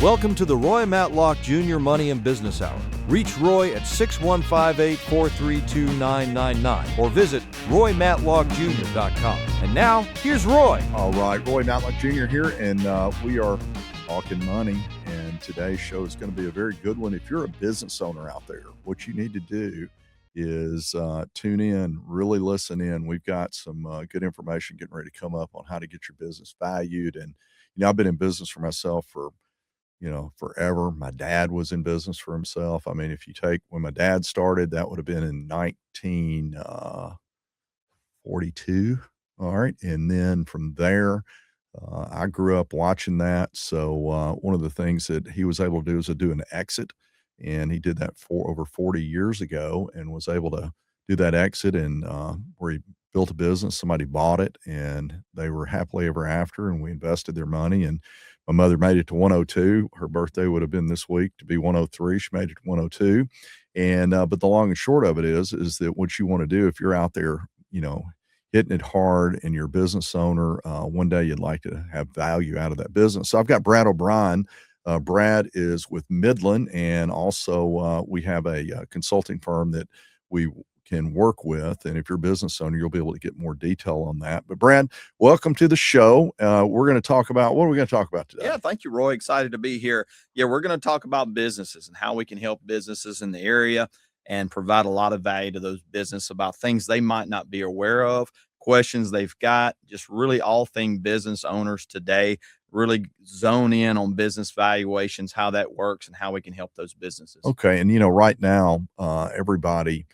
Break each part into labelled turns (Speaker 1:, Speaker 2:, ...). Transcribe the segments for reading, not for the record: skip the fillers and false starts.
Speaker 1: Welcome to the Roy Matlock Jr. Money and Business Hour. Reach Roy at 615-843-2999 or visit RoyMatlockJr.com. And now, here's Roy.
Speaker 2: All right, Roy Matlock Jr. here, and we are talking money, and today's show is going to be a very good one. If you're a business owner out there, what you need to do is tune in, really listen in. We've got some good information getting ready to come up on how to get your business valued. And, I've been in business for myself for forever. My dad was in business for himself. I mean, if you take when my dad started, that would have been in 1942. All right. And then from there, I grew up watching that. So one of the things that he was able to do is to do an exit. And he did that for over 40 years ago and was able to do that exit and where he built a business, somebody bought it and they were happily ever after. And we invested their money, and my mother made it to 102. Her birthday would have been this week to be 103. She made it to 102. And, but the long and short of it is that what you want to do, if you're out there, hitting it hard and you're a business owner, one day you'd like to have value out of that business. So I've got Brad O'Brien. Brad is with Midland, and also we have a consulting firm that we can work with. And if you're a business owner, you'll be able to get more detail on that. But Brad, welcome to the show. We're going to talk about, what are we going to talk about today?
Speaker 3: Yeah, thank you, Roy. Excited to be here. Yeah, we're going to talk about businesses and how we can help businesses in the area and provide a lot of value to those businesses about things they might not be aware of, questions they've got, just really all thing business owners today, really zone in on business valuations, how that works and how we can help those businesses.
Speaker 2: Okay. And, right now, everybody,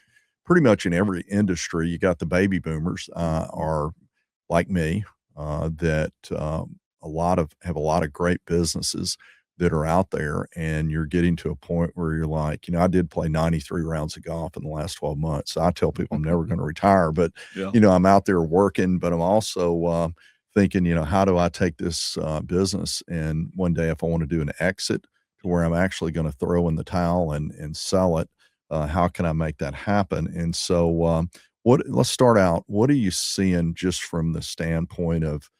Speaker 2: pretty much in every industry, you got the baby boomers are like me, that have a lot of great businesses that are out there, and you're getting to a point where you're like, I did play 93 rounds of golf in the last 12 months. So I tell people I'm never going to retire, but
Speaker 3: Yeah.
Speaker 2: I'm out there working, but I'm also thinking, how do I take this business, and one day if I want to do an exit to where I'm actually going to throw in the towel and sell it, how can I make that happen? And so let's start out. What are you seeing just from the standpoint of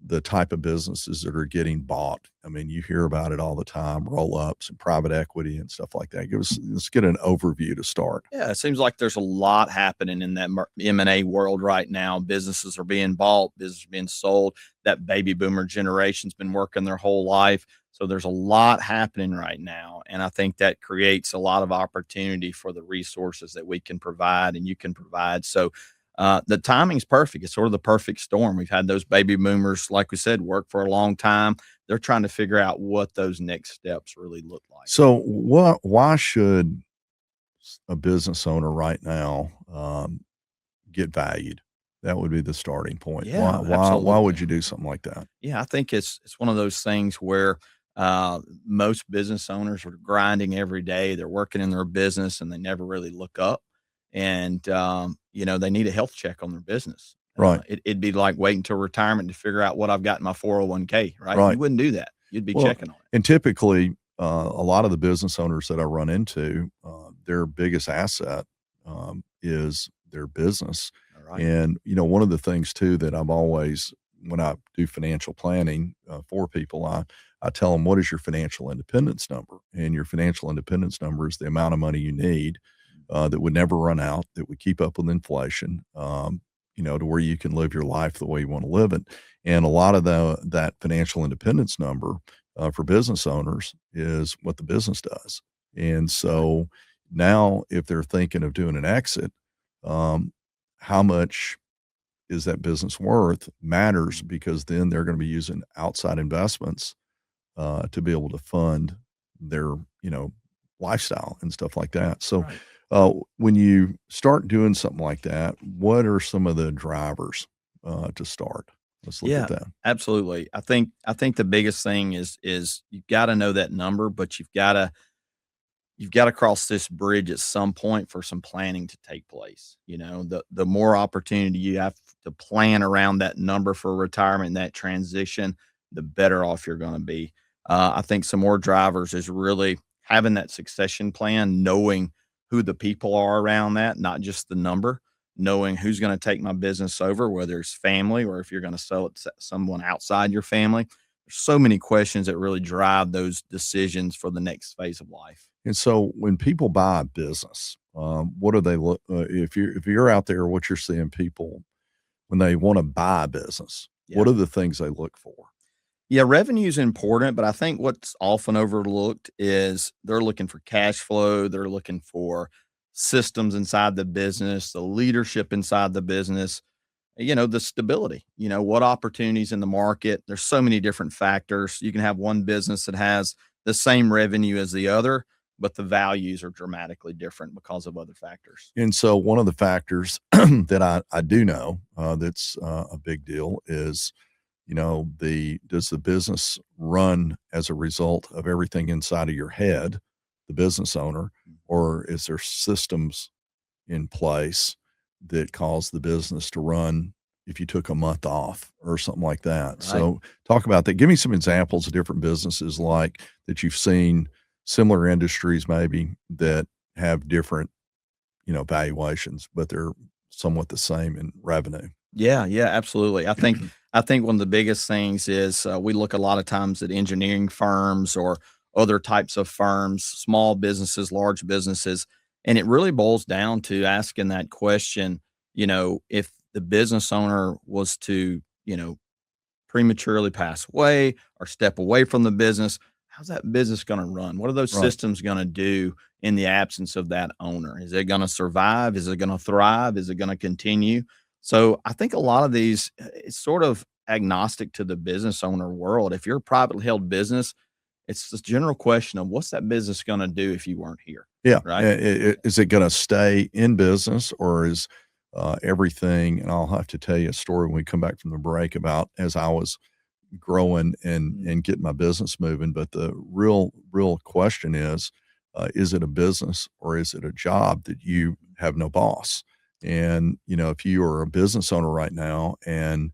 Speaker 2: the type of businesses that are getting bought? I mean, you hear about it all the time, roll-ups and private equity and stuff like that. Let's get an overview to start.
Speaker 3: Yeah, it seems like there's a lot happening in that M&A world right now. Businesses are being bought, businesses are being sold. That baby boomer generation's been working their whole life. So there's a lot happening right now. And I think that creates a lot of opportunity for the resources that we can provide and you can provide. So the timing's perfect. It's sort of the perfect storm. We've had those baby boomers, like we said, work for a long time. They're trying to figure out what those next steps really look like.
Speaker 2: So why should a business owner right now get valued? That would be the starting point.
Speaker 3: Yeah,
Speaker 2: Why would you do something like that?
Speaker 3: Yeah, I think it's one of those things where most business owners are grinding every day. They're working in their business and they never really look up. And, they need a health check on their business.
Speaker 2: Right.
Speaker 3: It'd be like waiting till retirement to figure out what I've got in my 401k, right?
Speaker 2: Right.
Speaker 3: You wouldn't do that. You'd be checking on it.
Speaker 2: And typically, a lot of the business owners that I run into, their biggest asset is their business.
Speaker 3: Right.
Speaker 2: And, one of the things too that I've always, when I do financial planning for people, I tell them, what is your financial independence number? And your financial independence number is the amount of money you need that would never run out, that would keep up with inflation, to where you can live your life the way you want to live it. And a lot of that financial independence number for business owners is what the business does. And so now if they're thinking of doing an exit, how much is that business worth matters, because then they're going to be using outside investments to be able to fund their, lifestyle and stuff like that. So
Speaker 3: Right.
Speaker 2: When you start doing something like that, what are some of the drivers to start? Let's look at that.
Speaker 3: Absolutely. I think the biggest thing is you've got to know that number, but you've got to cross this bridge at some point for some planning to take place. The more opportunity you have to plan around that number for retirement and that transition, the better off you're going to be. I think some more drivers is really having that succession plan, knowing who the people are around that, not just the number, knowing who's going to take my business over, whether it's family or if you're going to sell it to someone outside your family. There's so many questions that really drive those decisions for the next phase of life.
Speaker 2: And so when people buy a business, what do they look? If you're out there, what you're seeing people when they want to buy a business,
Speaker 3: Yeah.
Speaker 2: what are the things they look for?
Speaker 3: Yeah, revenue is important, but I think what's often overlooked is they're looking for cash flow. They're looking for systems inside the business, the leadership inside the business, the stability, what opportunities in the market. There's so many different factors. You can have one business that has the same revenue as the other, but the values are dramatically different because of other factors.
Speaker 2: And so one of the factors that I do know that's a big deal is, does the business run as a result of everything inside of your head, the business owner, or is there systems in place that cause the business to run if you took a month off or something like that?
Speaker 3: Right.
Speaker 2: So talk about that. Give me some examples of different businesses like that you've seen, similar industries maybe that have different, valuations, but they're somewhat the same in revenue.
Speaker 3: Yeah, yeah, absolutely. I think one of the biggest things is we look a lot of times at engineering firms or other types of firms, small businesses, large businesses, and it really boils down to asking that question. If the business owner was to, prematurely pass away or step away from the business, how's that business going to run? What are those
Speaker 2: Right.
Speaker 3: systems going to do in the absence of that owner? Is it going to survive? Is it going to thrive? Is it going to continue? So I think a lot of these, it's sort of agnostic to the business owner world. If you're a privately held business, it's this general question of what's that business going to do if you weren't here?
Speaker 2: Yeah.
Speaker 3: Right.
Speaker 2: Is it going to stay in business or is everything? And I'll have to tell you a story when we come back from the break about as I was growing and getting my business moving. But the real question is it a business or is it a job that you have no boss? And, if you are a business owner right now and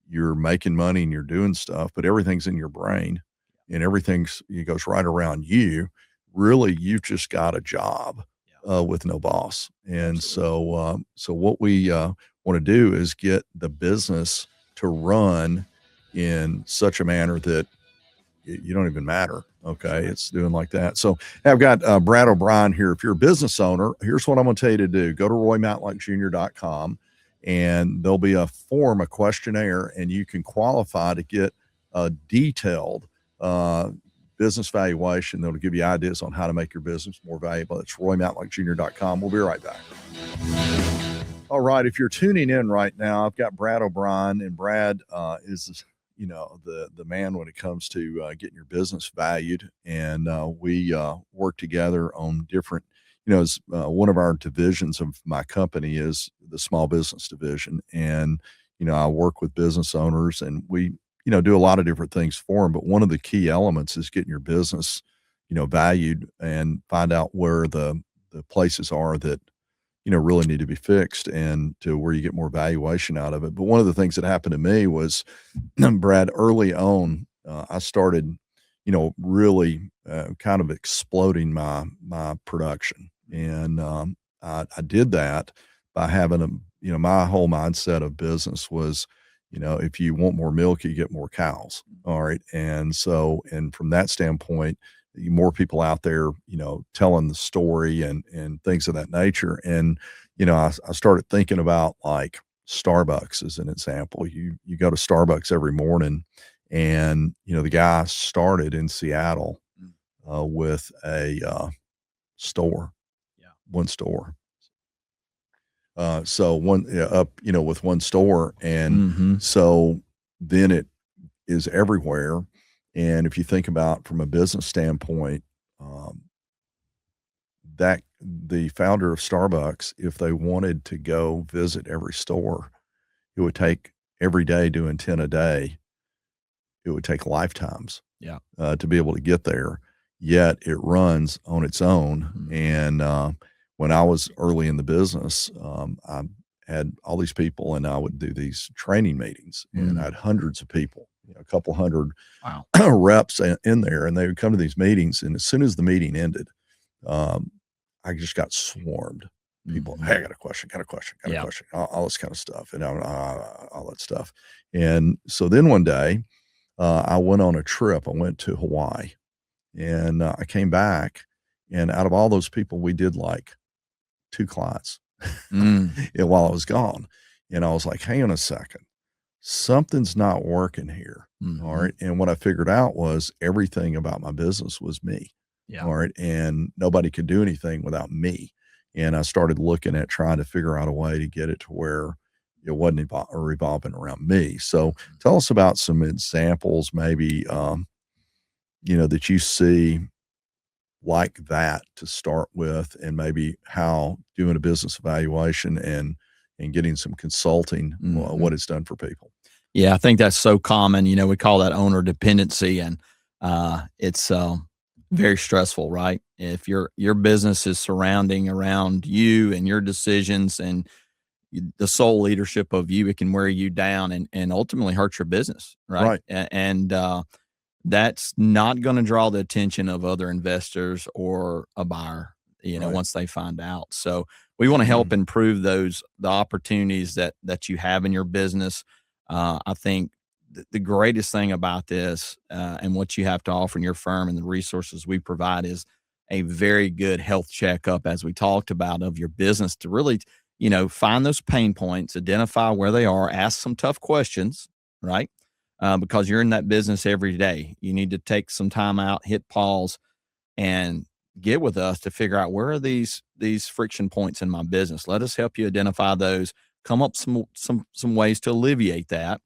Speaker 2: you're making money and you're doing stuff, but everything's in your brain and it goes right around you, really, you've just got a job with no boss. And
Speaker 3: Absolutely.
Speaker 2: so what we want to do is get the business to run in such a manner that you don't even matter. Okay. It's doing like that. So hey, I've got Brad O'Brien here. If you're a business owner, here's what I'm going to tell you to do. Go to RoyMatlockJr.com and there'll be a form, a questionnaire, and you can qualify to get a detailed business valuation that'll give you ideas on how to make your business more valuable. It's RoyMatlockJr.com. We'll be right back. All right. If you're tuning in right now, I've got Brad O'Brien, and Brad is the man when it comes to getting your business valued. And we work together on different, as one of our divisions of my company is the small business division. And, I work with business owners and we, do a lot of different things for them. But one of the key elements is getting your business, valued and find out where the places are that, really need to be fixed and to where you get more valuation out of it. But one of the things that happened to me was, Brad, early on, I started, really kind of exploding my production. And I did that by having my whole mindset of business was, if you want more milk, you get more cows. All right. And so, and from that standpoint, more people out there, telling the story and things of that nature. And, I started thinking about like Starbucks as an example. You go to Starbucks every morning and, the guy started in Seattle with a store, one store. So one up, with one store. And so then it is everywhere. And if you think about from a business standpoint, that the founder of Starbucks, if they wanted to go visit every store, it would take every day doing 10 a day. It would take lifetimes to be able to get there. Yet it runs on its own. And when I was early in the business, I had all these people and I would do these training meetings and I had hundreds of people, a couple hundred reps in there, and they would come to these meetings. And as soon as the meeting ended, I just got swarmed. People, hey, I got a question, got a question, all this kind of stuff, and all that stuff. And so then one day, I went on a trip. I went to Hawaii, and I came back, and out of all those people, we did like 2 clients
Speaker 3: Mm,
Speaker 2: yeah, while I was gone. And I was like, hang on a second, something's not working here. All
Speaker 3: mhm.
Speaker 2: right. And what I figured out was everything about my business was me.
Speaker 3: Yeah.
Speaker 2: All right. And nobody could do anything without me. And I started looking at trying to figure out a way to get it to where it wasn't revolving around me. So tell us about some examples, maybe, that you see like that to start with, and maybe how doing a business evaluation and getting some consulting,
Speaker 3: Mhm.
Speaker 2: what it's done for people.
Speaker 3: Yeah, I think that's so common. We call that owner dependency, and it's very stressful, right? If your business is surrounding around you and your decisions and the sole leadership of you, it can wear you down and ultimately hurt your business, right?
Speaker 2: Right.
Speaker 3: And that's not going to draw the attention of other investors or a buyer,
Speaker 2: Right.
Speaker 3: once they find out. So we want to help improve the opportunities that you have in your business. I think the greatest thing about this and what you have to offer in your firm and the resources we provide is a very good health checkup, as we talked about, of your business to really, find those pain points, identify where they are, ask some tough questions, right? Because you're in that business every day. You need to take some time out, hit pause, and get with us to figure out where are these friction points in my business. Let us help you identify those, come up some ways to alleviate that,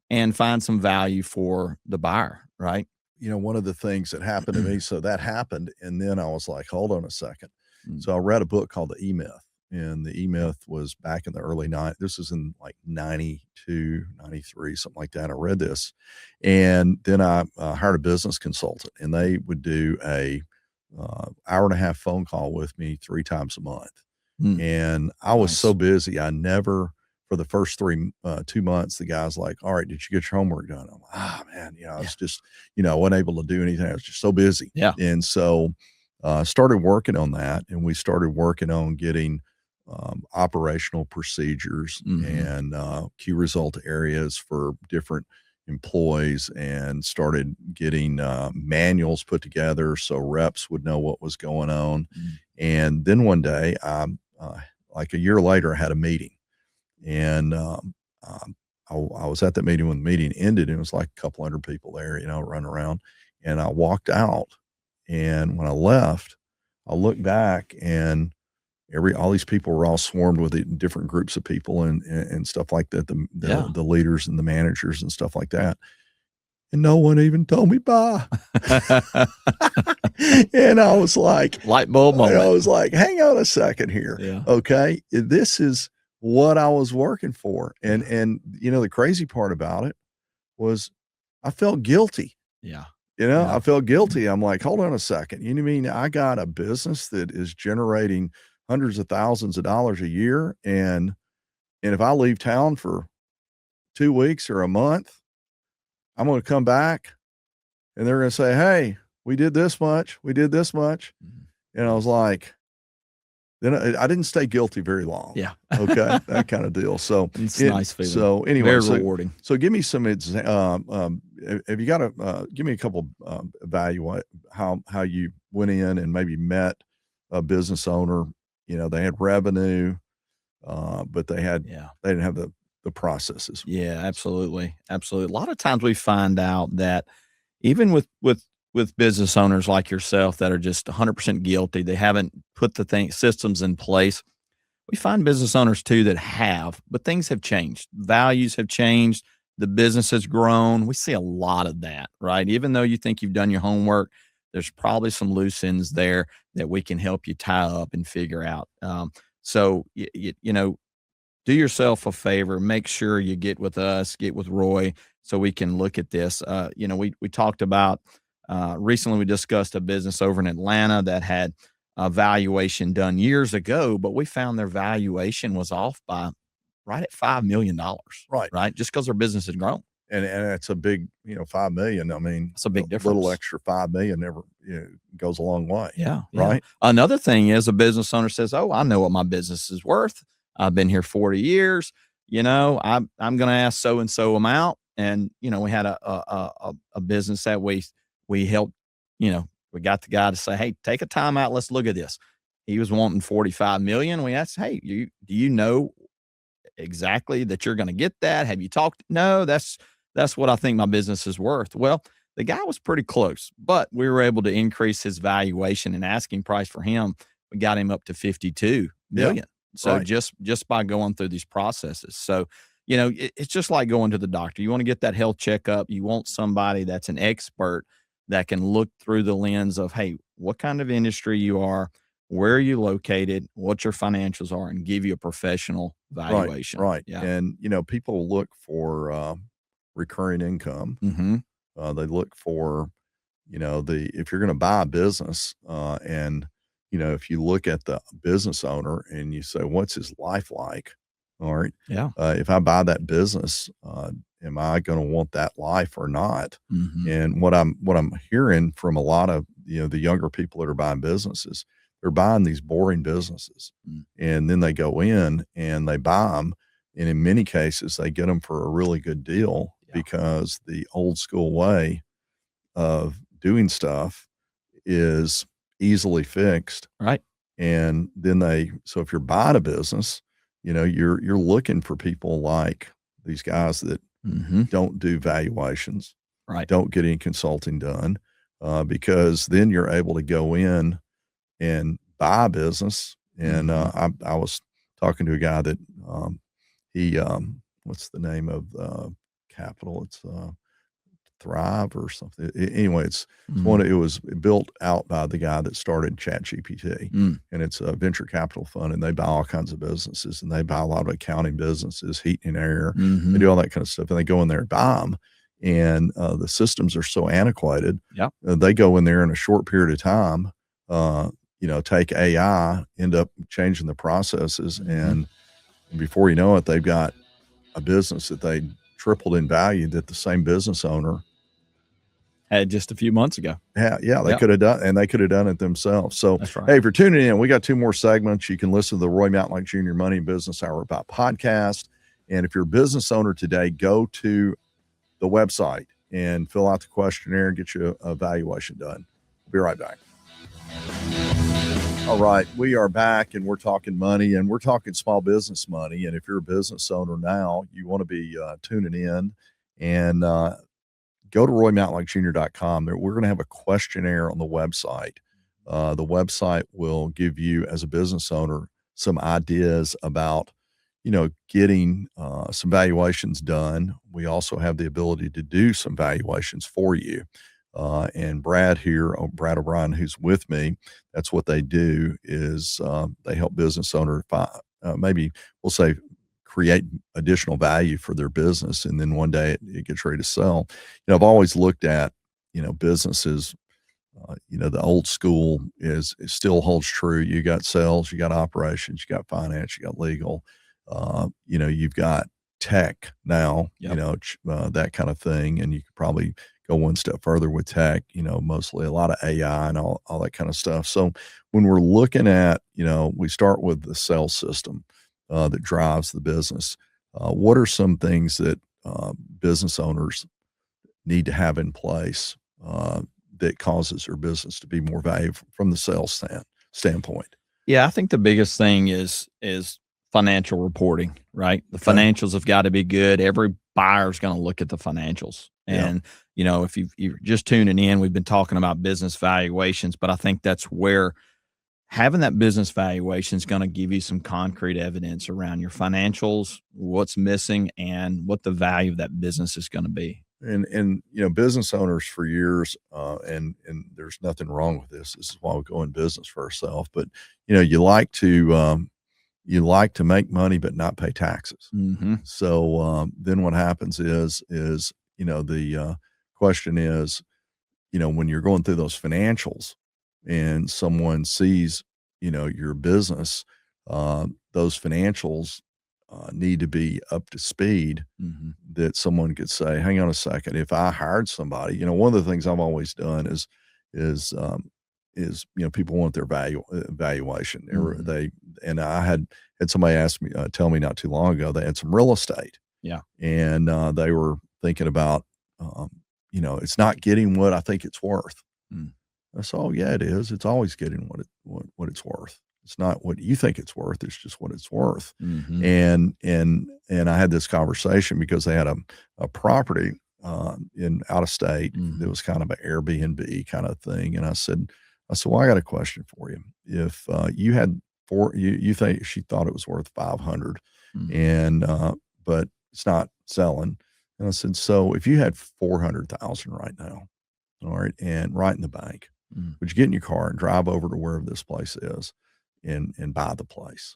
Speaker 3: and find some value for the buyer. Right?
Speaker 2: One of the things that happened to me, so that happened, and then I was like, hold on a second.
Speaker 3: Mm,
Speaker 2: So I read a book called The E-Myth, and The E-Myth was back in the early this was in like 92, 93, something like that. I read this, and then I hired a business consultant, and they would do a hour and a half phone call with me 3 times a month.
Speaker 3: mm,
Speaker 2: And I was so
Speaker 3: nice.
Speaker 2: busy, I never for the first 2 months, the guy's like, "All right, did you get your homework done?" I'm like, "Ah, man, I
Speaker 3: Yeah.
Speaker 2: was just, I wasn't able to do anything. I was just so busy."
Speaker 3: Yeah.
Speaker 2: And so, started working on that, and we started working on getting, operational procedures
Speaker 3: Hmm.
Speaker 2: and, key result areas for different employees, and started getting, manuals put together so reps would know what was going on.
Speaker 3: Mm.
Speaker 2: And then one day, like a year later, I had a meeting, and I was at that meeting when the meeting ended, and it was like a couple hundred people there, running around. And I walked out, and when I left, I looked back, and all these people were all swarmed with different groups of people and stuff like that,
Speaker 3: Yeah.
Speaker 2: the leaders and the managers and stuff like that. And no one even told me bye. And I was like,
Speaker 3: Light bulb moment.
Speaker 2: hang on a second here.
Speaker 3: Yeah.
Speaker 2: Okay. This is what I was working for. And,
Speaker 3: Yeah.
Speaker 2: the crazy part about it was I felt guilty.
Speaker 3: Yeah.
Speaker 2: I
Speaker 3: Yeah.
Speaker 2: felt guilty. I'm like, hold on a second. You know what I mean? I got a business that is generating hundreds of thousands of dollars a year. And if I leave town for 2 weeks or a month, I'm going to come back and they're going to say, hey, we did this much. We did this much.
Speaker 3: Mhm.
Speaker 2: And I was like, then I didn't stay guilty very long.
Speaker 3: Yeah.
Speaker 2: Okay, that kind of deal. So,
Speaker 3: It's a nice feeling.
Speaker 2: anyway,
Speaker 3: Very rewarding.
Speaker 2: so give me some have you got to give me a couple evaluate how you went in and maybe met a business owner. They had revenue, but
Speaker 3: Yeah.
Speaker 2: they didn't have the processes.
Speaker 3: Yeah, absolutely. Absolutely. A lot of times we find out that even with business owners like yourself that are just 100% guilty, they haven't put the systems in place. We find business owners too that have, but things have changed. Values have changed. The business has grown. We see a lot of that, right? Even though you think you've done your homework, there's probably some loose ends there that we can help you tie up and figure out. So, do yourself a favor, make sure you get with us, get with Roy, so we can look at this. We talked about recently. We discussed a business over in Atlanta that had a valuation done years ago, but we found their valuation was off by right at $5 million,
Speaker 2: Right.
Speaker 3: right? Just because their business had grown.
Speaker 2: And it's a big, 5 million. I mean,
Speaker 3: It's a big
Speaker 2: little
Speaker 3: difference.
Speaker 2: extra 5 million never goes a long way.
Speaker 3: Yeah, yeah.
Speaker 2: Right.
Speaker 3: Another thing is a business owner says, "Oh, I know what my business is worth. I've been here 40 years. I'm going to ask so and so amount, And, we had a business that we helped, we got the guy to say, "Hey, take a time out. Let's look at this." He was wanting 45 million. We asked, "Hey, do you know exactly that you're going to get that? Have you talked?" "No, that's what I think my business is worth." Well, the guy was pretty close, but we were able to increase his valuation and asking price for him. We got him up to 52 million. So
Speaker 2: right.
Speaker 3: just by going through these processes. So, it's just like going to the doctor. You want to get that health checkup. You want somebody that's an expert that can look through the lens of, hey, what kind of industry you are, where are you located, what your financials are, and give you a professional valuation.
Speaker 2: Right.
Speaker 3: Yeah.
Speaker 2: And, people look for recurring income.
Speaker 3: Mm-hmm.
Speaker 2: They look for, if you're going to buy a business, and, if you look at the business owner and you say, what's his life like? All right.
Speaker 3: Yeah.
Speaker 2: If I buy that business, am I going to want that life or not?
Speaker 3: Mm-hmm.
Speaker 2: And what I'm hearing from a lot of, the younger people that are buying businesses, they're buying these boring businesses, and then they go in and they buy them. And in many cases, they get them for a really good deal because the old school way of doing stuff is easily fixed.
Speaker 3: Right.
Speaker 2: And then so if you're buying a business, you're looking for people like these guys that
Speaker 3: Mm-hmm.
Speaker 2: don't do valuations,
Speaker 3: Right.
Speaker 2: don't get any consulting done, because then you're able to go in and buy a business. And I was talking to a guy that he what's the name of capital? It's Thrive or something. Anyway, it's one. It was built out by the guy that started ChatGPT, and it's a venture capital fund, and they buy all kinds of businesses, and they buy a lot of accounting businesses, heating and air.
Speaker 3: Mm-hmm.
Speaker 2: They do all that kind of stuff, and they go in there and buy them. And the systems are so antiquated.
Speaker 3: Yeah.
Speaker 2: They go in there in a short period of time. Take AI, end up changing the processes, and before you know it, they've got a business that they tripled in value that the same business owner
Speaker 3: Had just a few months ago.
Speaker 2: they could have done, and they could have done it themselves. So,
Speaker 3: That's right.
Speaker 2: hey, if you're tuning in, we got 2 more segments. You can listen to the Roy Matlock Jr. Money and Business Hour About podcast. And if you're a business owner today, go to the website and fill out the questionnaire and get you a valuation done. We'll be right back. All right, we are back, and we're talking money, and we're talking small business money. And if you're a business owner now, you want to be tuning in and go to RoyMatlockJr.com. We're going to have a questionnaire on the website. The website will give you, as a business owner, some ideas about, getting some valuations done. We also have the ability to do some valuations for you. And Brad O'Brien, who's with me, that's what they do is they help business owners maybe we'll say create additional value for their business. And then one day it gets ready to sell. I've always looked at, businesses, the old school it still holds true. You got sales, you got operations, you got finance, you got legal, you've got tech now, that kind of thing. And you could probably go one step further with tech, mostly a lot of AI and all that kind of stuff. So when we're looking at, we start with the sales system that drives the business. What are some things that business owners need to have in place that causes their business to be more valuable from the sales standpoint?
Speaker 3: Yeah, I think the biggest thing is financial reporting, right? The financials have got to be good. Every buyer's going to look at the financials. And, if you're just tuning in, we've been talking about business valuations, but I think that's where having that business valuation is going to give you some concrete evidence around your financials, what's missing, and what the value of that business is going to be.
Speaker 2: And business owners for years, and there's nothing wrong with this. This is why we go in business for ourselves. But you like to make money but not pay taxes.
Speaker 3: Mm-hmm.
Speaker 2: So then what happens is the question is, when you're going through those financials and someone sees your business, those financials need to be up to speed. That someone could say, hang on a second, if I hired somebody, one of the things I've always done is people want their valuation. And I had somebody ask me, tell me not too long ago, they had some real estate.
Speaker 3: Yeah.
Speaker 2: And they were thinking about, it's not getting what I think it's worth.
Speaker 3: Mm.
Speaker 2: I said, oh yeah, it is. It's always getting what it's worth. It's not what you think it's worth. It's just what it's worth.
Speaker 3: Mm-hmm.
Speaker 2: And I had this conversation because they had a property in out of state.
Speaker 3: Mm-hmm.
Speaker 2: That was kind of an Airbnb kind of thing. And I said, well, I got a question for you. If you had you think she thought it was worth 500,
Speaker 3: Mm-hmm.
Speaker 2: and but it's not selling. And I said, so if you had 400,000 right now, all right, and right in the bank,
Speaker 3: Mm-hmm.
Speaker 2: would you get in your car and drive over to wherever this place is and buy the place?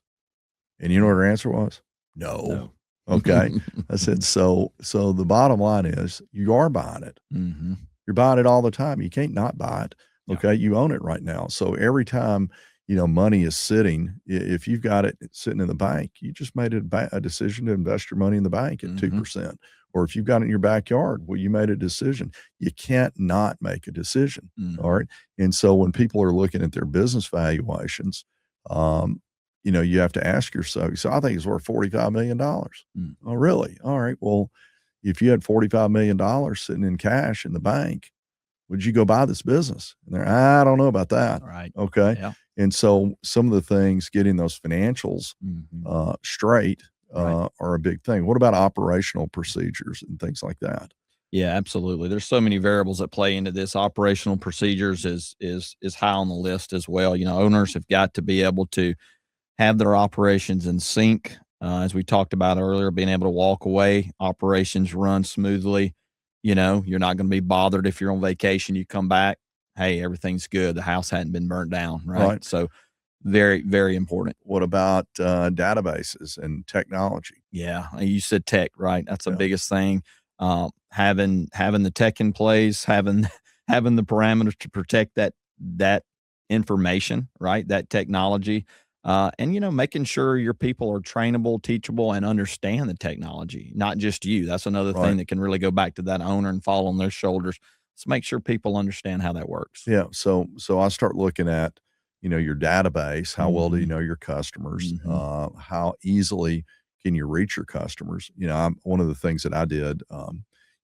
Speaker 2: And you know what her answer was? No. Okay. I said, so the bottom line is you are buying it.
Speaker 3: Mm-hmm.
Speaker 2: You're buying it all the time. You can't not buy it.
Speaker 3: Yeah.
Speaker 2: Okay. You own it right now. So every time, money is sitting, if you've got it sitting in the bank, you just made a decision to invest your money in the bank at
Speaker 3: Mm-hmm.
Speaker 2: 2%. Or if you've got it in your backyard, well, you made a decision. You can't not make a decision.
Speaker 3: Mm-hmm.
Speaker 2: All right. And so when people are looking at their business valuations, you have to ask yourself, so I think it's worth $45 million.
Speaker 3: Mm.
Speaker 2: Oh, really? All right. Well, if you had $45 million sitting in cash in the bank, would you go buy this business? And I don't know about that.
Speaker 3: Right.
Speaker 2: Okay.
Speaker 3: Yeah.
Speaker 2: And so some of the things, getting those financials
Speaker 3: Mm-hmm.
Speaker 2: straight
Speaker 3: Right.
Speaker 2: are a big thing. What about operational procedures and things like that?
Speaker 3: Yeah, absolutely. There's so many variables that play into this. Operational procedures is high on the list as well. Owners have got to be able to have their operations in sync. As we talked about earlier, being able to walk away, operations run smoothly. You're not going to be bothered if you're on vacation. You come back, hey, everything's good. The house hadn't been burnt down, right? So very, very important.
Speaker 2: What about databases and technology?
Speaker 3: Yeah, you said tech, right? That's the
Speaker 2: Yeah.
Speaker 3: biggest thing. Having the tech in place, having the parameters to protect that information, right? That technology. And making sure your people are trainable, teachable, and understand the technology, not just you. That's another
Speaker 2: Right.
Speaker 3: thing that can really go back to that owner and fall on their shoulders. Let's make sure people understand how that works.
Speaker 2: Yeah. So I start looking at, your database. How well do you know your customers?
Speaker 3: Mm-hmm.
Speaker 2: How easily can you reach your customers? One of the things that I did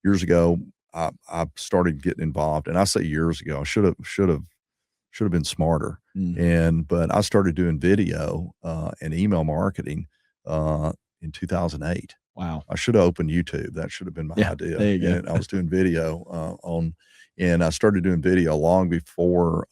Speaker 2: years ago. I started getting involved, and I say years ago. I should have been smarter.
Speaker 3: Mm-hmm.
Speaker 2: But I started doing video and email marketing in 2008.
Speaker 3: Wow.
Speaker 2: I should have opened YouTube. That should have been my idea.
Speaker 3: There you go.
Speaker 2: And I was doing video and I started doing video long before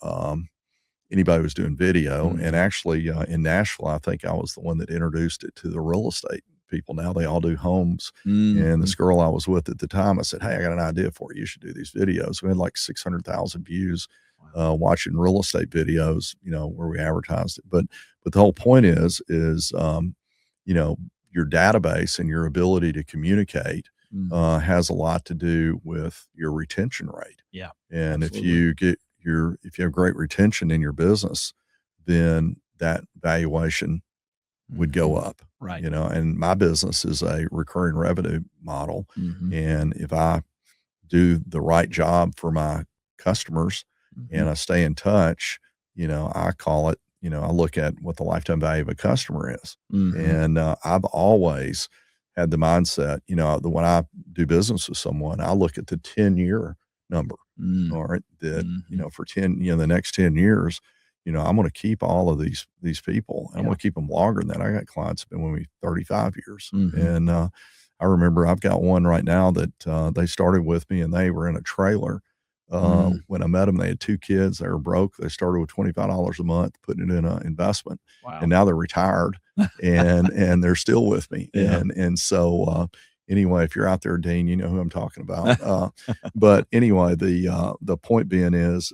Speaker 2: anybody was doing video.
Speaker 3: Mm-hmm.
Speaker 2: And actually in Nashville, I think I was the one that introduced it to the real estate people. Now they all do homes.
Speaker 3: Mm-hmm.
Speaker 2: And this girl I was with at the time, I said, hey, I got an idea for you. You should do these videos. We had like 600,000 views. Watching real estate videos, where we advertised it. But the whole point is, your database and your ability to communicate
Speaker 3: Mm-hmm.
Speaker 2: has a lot to do with your retention rate.
Speaker 3: Yeah.
Speaker 2: And
Speaker 3: absolutely.
Speaker 2: if you have great retention in your business, then that valuation would go
Speaker 3: Mm-hmm.
Speaker 2: up.
Speaker 3: Right.
Speaker 2: And my business is a recurring revenue model.
Speaker 3: Mm-hmm.
Speaker 2: And if I do the right job for my customers, and I stay in touch, I call it, I look at what the lifetime value of a customer is.
Speaker 3: Mm-hmm.
Speaker 2: And I've always had the mindset, that when I do business with someone, I look at the 10-year number.
Speaker 3: Mm-hmm.
Speaker 2: All right. That,
Speaker 3: Mm-hmm.
Speaker 2: for 10, the next 10 years, I'm going to keep all of these people. And I'm going to keep them longer than that. I got clients that have been with me 35 years.
Speaker 3: Mm-hmm.
Speaker 2: And I remember I've got one right now that they started with me and they were in a trailer. When I met them, they had 2 kids. They were broke. They started with $25 a month, putting it in an investment.
Speaker 3: Wow.
Speaker 2: And now they're retired and they're still with me.
Speaker 3: Yeah.
Speaker 2: And so, anyway, if you're out there, Dean, you know who I'm talking about. But anyway, the point being is,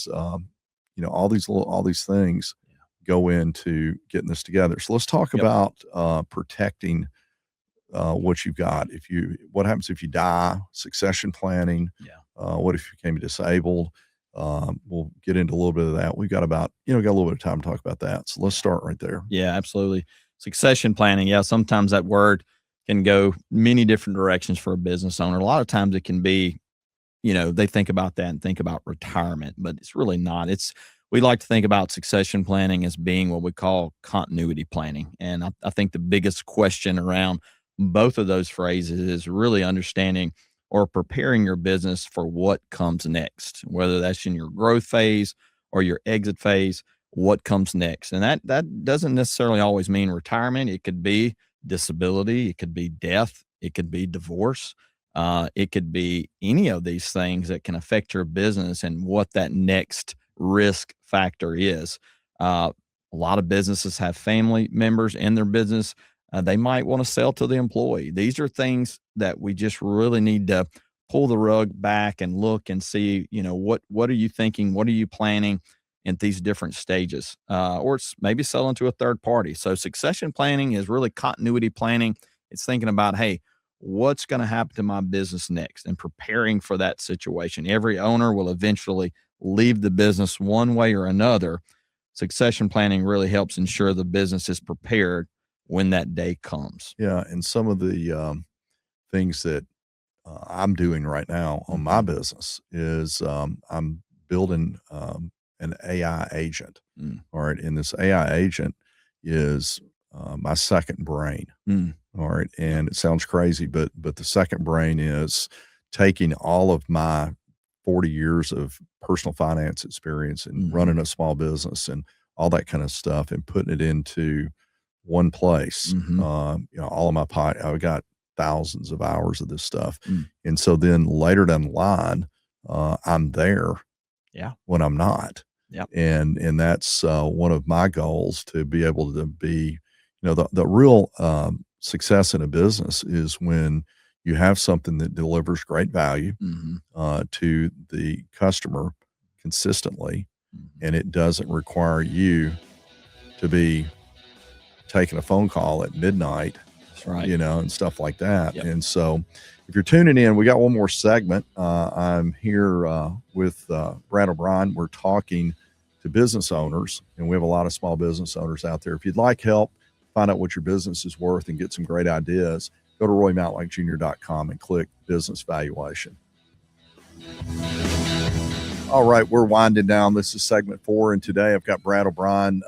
Speaker 2: all these things go into getting this together. So let's talk about, protecting, what you've got. What happens if you die, succession planning, what if you became disabled? We'll get into a little bit of that. We've got got a little bit of time to talk about that. So let's start right there.
Speaker 3: Yeah, absolutely. Succession planning. Yeah. Sometimes that word can go many different directions for a business owner. A lot of times it can be, they think about that and think about retirement, but it's really not. We like to think about succession planning as being what we call continuity planning. And I think the biggest question around both of those phrases is really understanding or preparing your business for what comes next, whether that's in your growth phase or your exit phase, what comes next. And that doesn't necessarily always mean retirement. It could be disability, it could be death, it could be divorce. It could be any of these things that can affect your business and what that next risk factor is. A lot of businesses have family members in their business. They might want to sell to the employee. These are things that we just really need to pull the rug back and look and see, what are you thinking? What are you planning at these different stages? Or it's maybe selling to a third party. So succession planning is really continuity planning. It's thinking about, hey, what's going to happen to my business next and preparing for that situation. Every owner will eventually leave the business one way or another. Succession planning really helps ensure the business is prepared when that day comes.
Speaker 2: Yeah. And some of the things that I'm doing right now on my business is I'm building an AI agent. All right. And this AI agent is my second brain. All right. And it sounds crazy, but the second brain is taking all of my 40 years of personal finance experience and running a small business and all that kind of stuff and putting it into one place. All of my I've got thousands of hours of this stuff. And so then later down the line, I'm there when I'm not. And that's one of my goals, to be able to be, the real success in a business is when you have something that delivers great value to the customer consistently, and it doesn't require you to be taking a phone call at midnight,
Speaker 3: That's right.
Speaker 2: And stuff like that. And so if you're tuning in, we got one more segment. I'm here with Brad O'Brien. We're talking to business owners, and we have a lot of small business owners out there. If you'd like help, find out what your business is worth and get some great ideas, go to RoyMatlockJr.com and click Business Valuation. All right, we're winding down. This is segment 4, and today I've got Brad O'Brien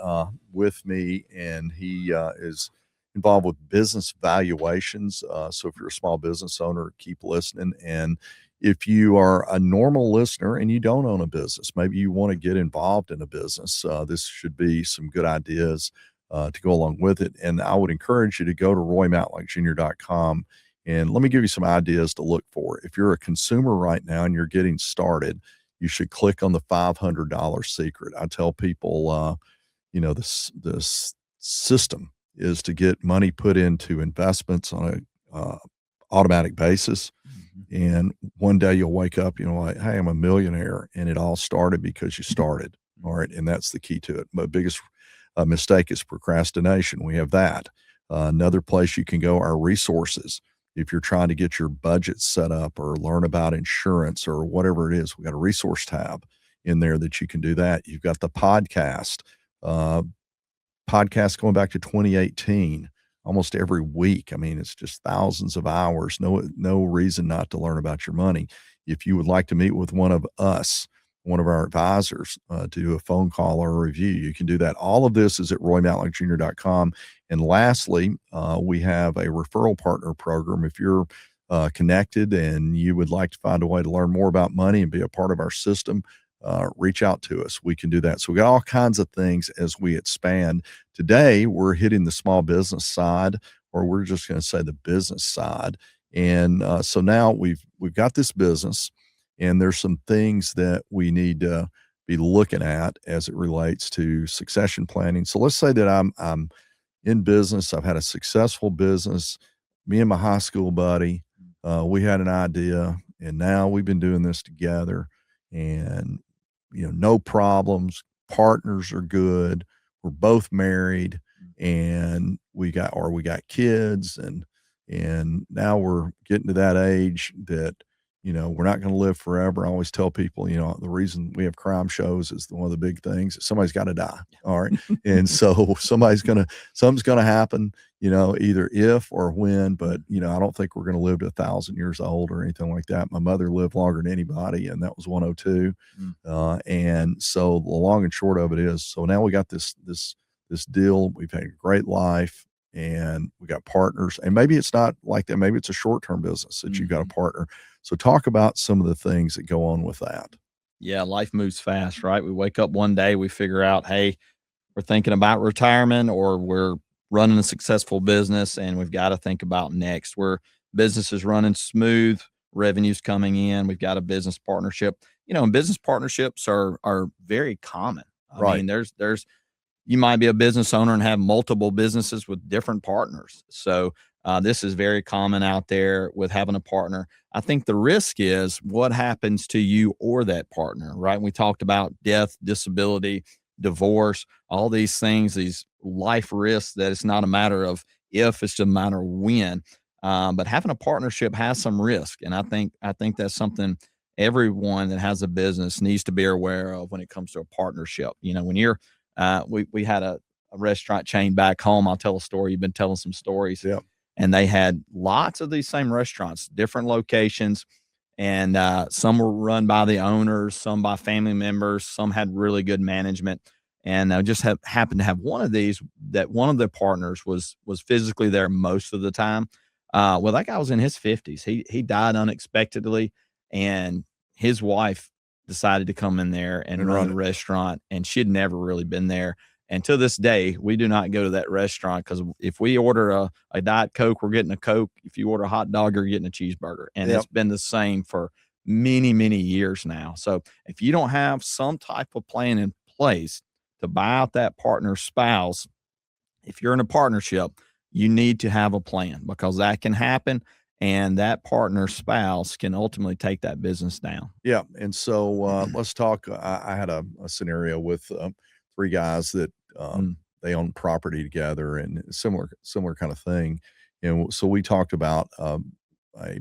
Speaker 2: with me, and he is involved with business valuations. So if you're a small business owner, keep listening. And if you are a normal listener and you don't own a business, maybe you want to get involved in a business, this should be some good ideas to go along with it. And I would encourage you to go to RoyMatlockJr.com, and let me give you some ideas to look for. If you're a consumer right now and you're getting started, you should click on the $500 secret. I tell people, this system is to get money put into investments on a automatic basis. And one day you'll wake up, like, hey, I'm a millionaire. And it all started because you started. All right. And that's the key to it. My biggest mistake is procrastination. We have that. Another place you can go are resources. If you're trying to get your budget set up or learn about insurance or whatever it is, we got a resource tab in there that you can do that. You've got the podcast going back to 2018, almost every week. I mean, it's just thousands of hours. No reason not to learn about your money. If you would like to meet with one of us, one of our advisors, to do a phone call or a review, you can do that. All of this is at RoyMatlockJr.com. And lastly, we have a referral partner program. If you're connected and you would like to find a way to learn more about money and be a part of our system, reach out to us. We can do that. So we got all kinds of things as we expand. Today, we're hitting the small business side, or we're just going to say the business side. And so now we've got this business, and there's some things that we need to be looking at as it relates to succession planning. So let's say that I'm in business. I've had a successful business. Me and my high school buddy, we had an idea, and now we've been doing this together, and no problems. Partners are good. We're both married, and we got kids, and now we're getting to that age that we're not going to live forever. I always tell people, the reason we have crime shows is one of the big things. Somebody's got to die. All right. And so something's going to happen, either if or when, but, I don't think we're going to live to 1,000 years old or anything like that. My mother lived longer than anybody, and that was 102. And so the long and short of it is, so now we got this deal. We've had a great life, and we got partners, and maybe it's not like that. Maybe it's a short-term business that you've got a partner. So talk about some of the things that go on with that.
Speaker 3: Yeah, life moves fast, right? We wake up one day, we figure out, hey, we're thinking about retirement or we're running a successful business and we've got to think about next. Where business is running smooth, revenue's coming in, we've got a business partnership. And business partnerships are very common. I
Speaker 2: Right.
Speaker 3: mean, there's you might be a business owner and have multiple businesses with different partners. So this is very common out there with having a partner. I think the risk is what happens to you or that partner, right? We talked about death, disability, divorce, all these things, these life risks that it's not a matter of if, it's a matter of when. But having a partnership has some risk, and I think that's something everyone that has a business needs to be aware of when it comes to a partnership. When you're we had a restaurant chain back home. I'll tell a story. You've been telling some stories,
Speaker 2: Yeah.
Speaker 3: and they had lots of these same restaurants, different locations, and some were run by the owners, some by family members, some had really good management, and just happened to have one of these that one of the partners was physically there most of the time. Well, that guy was in his 50s. He died unexpectedly, and his wife decided to come in there and
Speaker 2: And
Speaker 3: run
Speaker 2: run
Speaker 3: the
Speaker 2: it.
Speaker 3: restaurant, and she'd never really been there. And to this day, we do not go to that restaurant because if we order a Diet Coke, we're getting a Coke. If you order a hot dog, you're getting a cheeseburger. And
Speaker 2: Yep.
Speaker 3: it's been the same for many, many years now. So if you don't have some type of plan in place to buy out that partner's spouse, if you're in a partnership, you need to have a plan because that can happen. And that partner's spouse can ultimately take that business down.
Speaker 2: Yeah. And so let's talk. I had a scenario with three guys that
Speaker 3: Mm,
Speaker 2: they own property together and similar kind of thing. And so we talked about a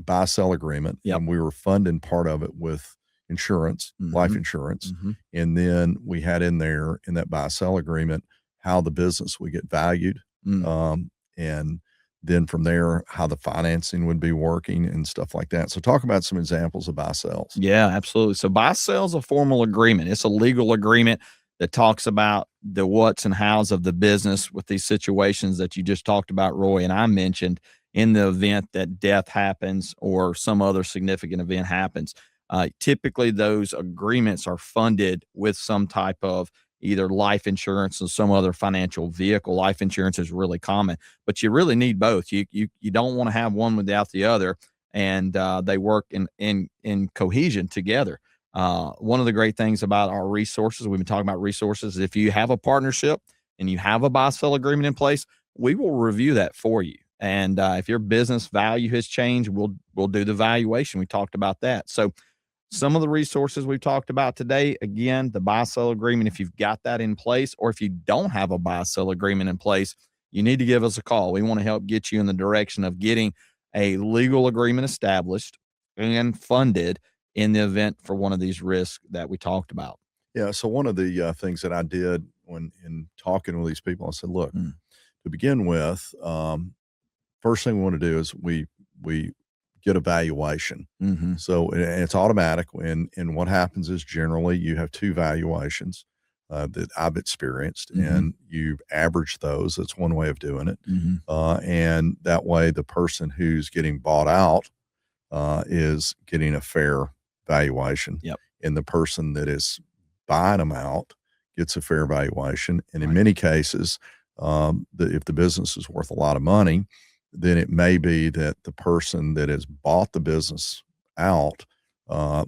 Speaker 2: buy sell agreement,
Speaker 3: Yep.
Speaker 2: and we were funding part of it with insurance, life
Speaker 3: Mhm.
Speaker 2: insurance.
Speaker 3: Mhm.
Speaker 2: And then we had in there in that buy sell agreement how the business would get valued.
Speaker 3: Mm.
Speaker 2: And then from there, how the financing would be working and stuff like that. So talk about some examples of buy sells.
Speaker 3: Yeah, absolutely. So buy sell is a formal agreement. It's a legal agreement that talks about the what's and hows of the business with these situations that you just talked about, Roy, and I mentioned in the event that death happens or some other significant event happens. Typically, those agreements are funded with some type of either life insurance or some other financial vehicle. Life insurance is really common, but you really need both. You don't want to have one without the other, and they work in cohesion together. One of the great things about our resources, we've been talking about resources, if you have a partnership and you have a buy sell agreement in place, we will review that for you. And if your business value has changed, we'll do the valuation. We talked about that. So some of the resources we've talked about today, again, the buy sell agreement, if you've got that in place, or if you don't have a buy sell agreement in place, you need to give us a call. We want to help get you in the direction of getting a legal agreement established and funded in the event for one of these risks that we talked about.
Speaker 2: Yeah. So one of the things that I did when in talking with these people, I said, look,
Speaker 3: Mm.
Speaker 2: to begin with, first thing we want to do is we get a valuation.
Speaker 3: Mm-hmm.
Speaker 2: So it's automatic. And what happens is generally you have two valuations that I've experienced,
Speaker 3: Mm-hmm.
Speaker 2: and you average those. That's one way of doing it.
Speaker 3: Mm-hmm.
Speaker 2: And that way, the person who's getting bought out is getting a fair valuation,
Speaker 3: Yep.
Speaker 2: and the person that is buying them out gets a fair valuation. And in
Speaker 3: Right.
Speaker 2: many cases, if the business is worth a lot of money, then it may be that the person that has bought the business out, uh,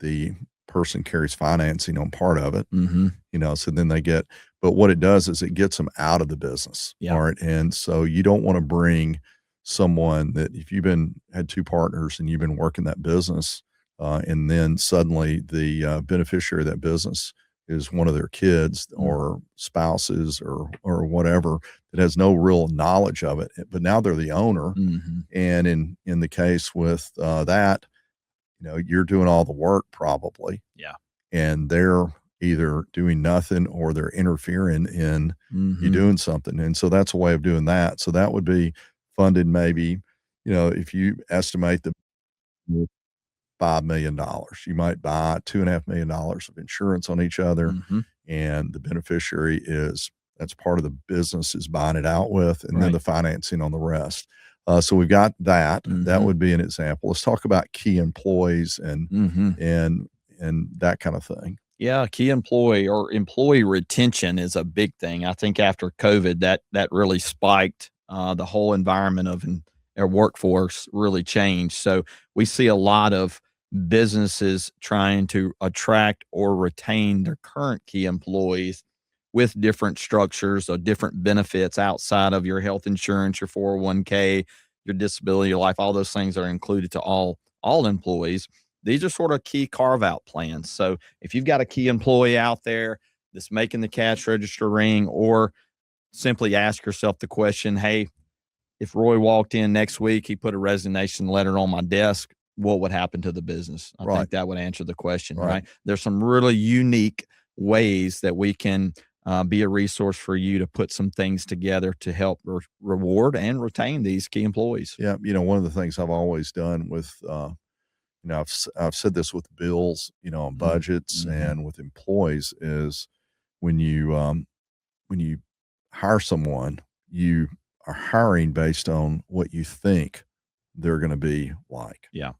Speaker 2: the person carries financing on part of it,
Speaker 3: Mm-hmm.
Speaker 2: so then they get, but what it does is it gets them out of the business.
Speaker 3: Yeah.
Speaker 2: All right. And so you don't want to bring someone that if you've had two partners and you've been working that business, and then suddenly the beneficiary of that business is one of their kids or spouses or whatever that has no real knowledge of it, but now they're the owner.
Speaker 3: Mm-hmm.
Speaker 2: And in the case with that, you're doing all the work probably.
Speaker 3: Yeah.
Speaker 2: And they're either doing nothing or they're interfering in you
Speaker 3: Mm-hmm.
Speaker 2: doing something. And so that's a way of doing that. So that would be funded maybe, if you estimate the $5 million, you might buy $2.5 million of insurance on each other.
Speaker 3: Mm-hmm.
Speaker 2: And the beneficiary that's part of the business is buying it out with, and then
Speaker 3: Right.
Speaker 2: the financing on the rest. So we've got that. That
Speaker 3: Mhm.
Speaker 2: would be an example. Let's talk about key employees and
Speaker 3: Mhm.
Speaker 2: and that kind of thing.
Speaker 3: Yeah, key employee or employee retention is a big thing. I think after COVID, that really spiked. The whole environment of our workforce really changed. So we see a lot of businesses trying to attract or retain their current key employees with different structures or different benefits outside of your health insurance, your 401k, your disability, your life. All those things are included to all employees. These are sort of key carve out plans. So if you've got a key employee out there that's making the cash register ring, or simply ask yourself the question, hey, if Roy walked in next week, he put a resignation letter on my desk, what would happen to the business? I
Speaker 2: Right.
Speaker 3: think that would answer the question,
Speaker 2: Right.
Speaker 3: right? There's some really unique ways that we can be a resource for you to put some things together to help reward and retain these key employees.
Speaker 2: Yeah. One of the things I've always done with, I've said this with bills, on budgets
Speaker 3: Mm-hmm.
Speaker 2: and with employees is when you hire someone, you are hiring based on what you think they're going to be like.
Speaker 3: Yeah.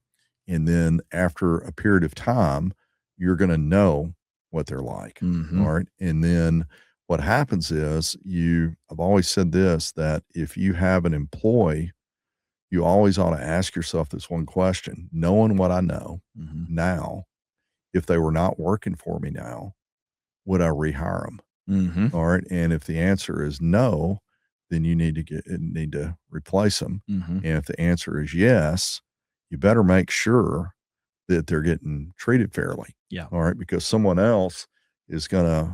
Speaker 2: And then after a period of time, you're going to know what they're like.
Speaker 3: Mm-hmm.
Speaker 2: All right. And then what happens is I've always said this, that if you have an employee, you always ought to ask yourself this one question: knowing what I know
Speaker 3: Mm-hmm.
Speaker 2: now, if they were not working for me now, would I rehire them?
Speaker 3: Mm-hmm.
Speaker 2: All right. And if the answer is no, then you need to replace them.
Speaker 3: Mm-hmm.
Speaker 2: And if the answer is yes, you better make sure that they're getting treated fairly.
Speaker 3: Yeah.
Speaker 2: All right. Because someone else is going to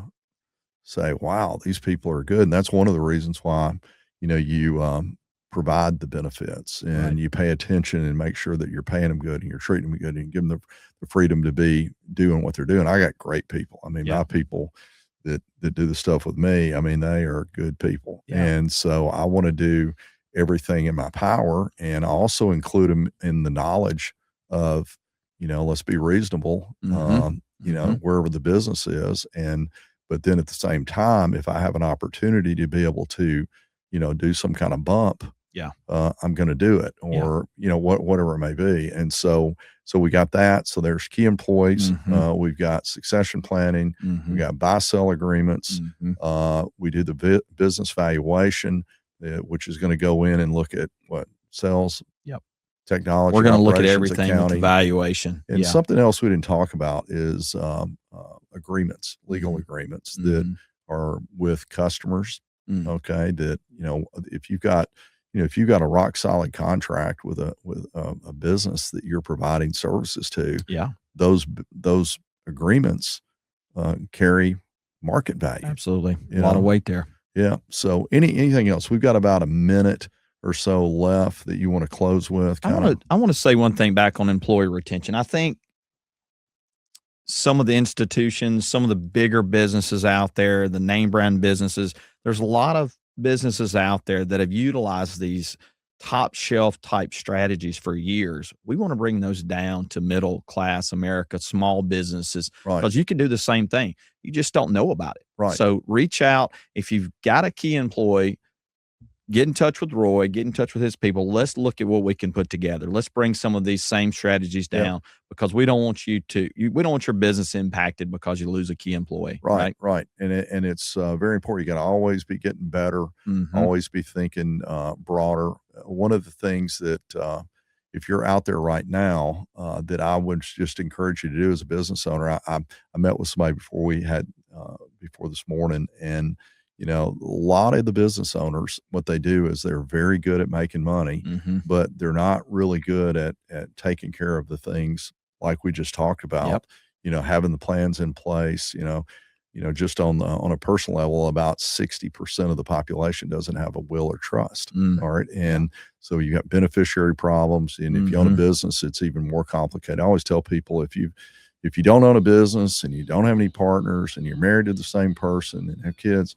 Speaker 2: say, wow, these people are good. And that's one of the reasons why, you provide the benefits and
Speaker 3: Right.
Speaker 2: you pay attention and make sure that you're paying them good and you're treating them good and you give them the freedom to be doing what they're doing. I got great people. I mean,
Speaker 3: Yeah.
Speaker 2: my people that do the stuff with me, I mean, they are good people.
Speaker 3: Yeah.
Speaker 2: And so I want to do everything in my power, and I also include them in the knowledge of, let's be reasonable,
Speaker 3: Mm-hmm.
Speaker 2: wherever the business is. But then at the same time, if I have an opportunity to be able to, do some kind of bump,
Speaker 3: Yeah.
Speaker 2: I'm going to do it, or, whatever it may be. And so we got that. So there's key employees.
Speaker 3: Mm-hmm.
Speaker 2: We've got succession planning.
Speaker 3: Mm-hmm.
Speaker 2: We got buy-sell agreements.
Speaker 3: Mm-hmm.
Speaker 2: We do the business valuation, which is going to go in and look at what sales,
Speaker 3: Yep.
Speaker 2: technology,
Speaker 3: We're going to look at
Speaker 2: operations,
Speaker 3: everything with the
Speaker 2: accounting.
Speaker 3: valuation.
Speaker 2: And
Speaker 3: Yeah.
Speaker 2: something else we didn't talk about is agreements, legal
Speaker 3: Mhm.
Speaker 2: agreements that
Speaker 3: Mhm.
Speaker 2: are with customers.
Speaker 3: Mm.
Speaker 2: Okay, that if you've got a rock solid contract with a business that you're providing services to,
Speaker 3: Yeah.
Speaker 2: those agreements carry market value.
Speaker 3: Absolutely.
Speaker 2: You
Speaker 3: A lot of
Speaker 2: know?
Speaker 3: weight there.
Speaker 2: Yeah. So anything else? We've got about a minute or so left that you want to close with.
Speaker 3: I want to say one thing back on employee retention. I think some of the institutions, some of the bigger businesses out there, the name brand businesses, there's a lot of businesses out there that have utilized these top shelf type strategies for years. We want to bring those down to middle class America, small businesses,
Speaker 2: Right.
Speaker 3: because you can do the same thing. You just don't know about it.
Speaker 2: Right.
Speaker 3: So reach out. If you've got a key employee, get in touch with Roy, get in touch with his people. Let's look at what we can put together. Let's bring some of these same strategies down, because we don't want we don't want your business impacted because you lose a key employee.
Speaker 2: Right. And it's very important. You got to always be getting better,
Speaker 3: Mm-hmm.
Speaker 2: always be thinking broader. One of the things that if you're out there right now, that I would just encourage you to do as a business owner. I met with somebody before this morning, and a lot of the business owners, what they do is they're very good at making money,
Speaker 3: Mm-hmm.
Speaker 2: but they're not really good at taking care of the things like we just talked about.
Speaker 3: Yep.
Speaker 2: Having the plans in place. Just on a personal level, about 60% of the population doesn't have a will or trust.
Speaker 3: Mm.
Speaker 2: All right, and so you got beneficiary problems, and if you own a business, it's even more complicated. I always tell people, if you don't own a business and you don't have any partners and you're married to the same person and have kids,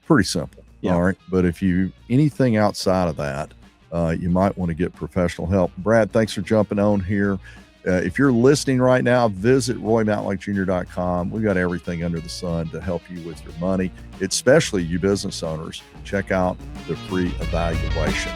Speaker 2: pretty simple.
Speaker 3: Yeah.
Speaker 2: All right. But if anything outside of that, you might want to get professional help. Brad, thanks for jumping on here. If you're listening right now, visit RoyMatlockJr.com. We've got everything under the sun to help you with your money, especially you business owners. Check out the free evaluation.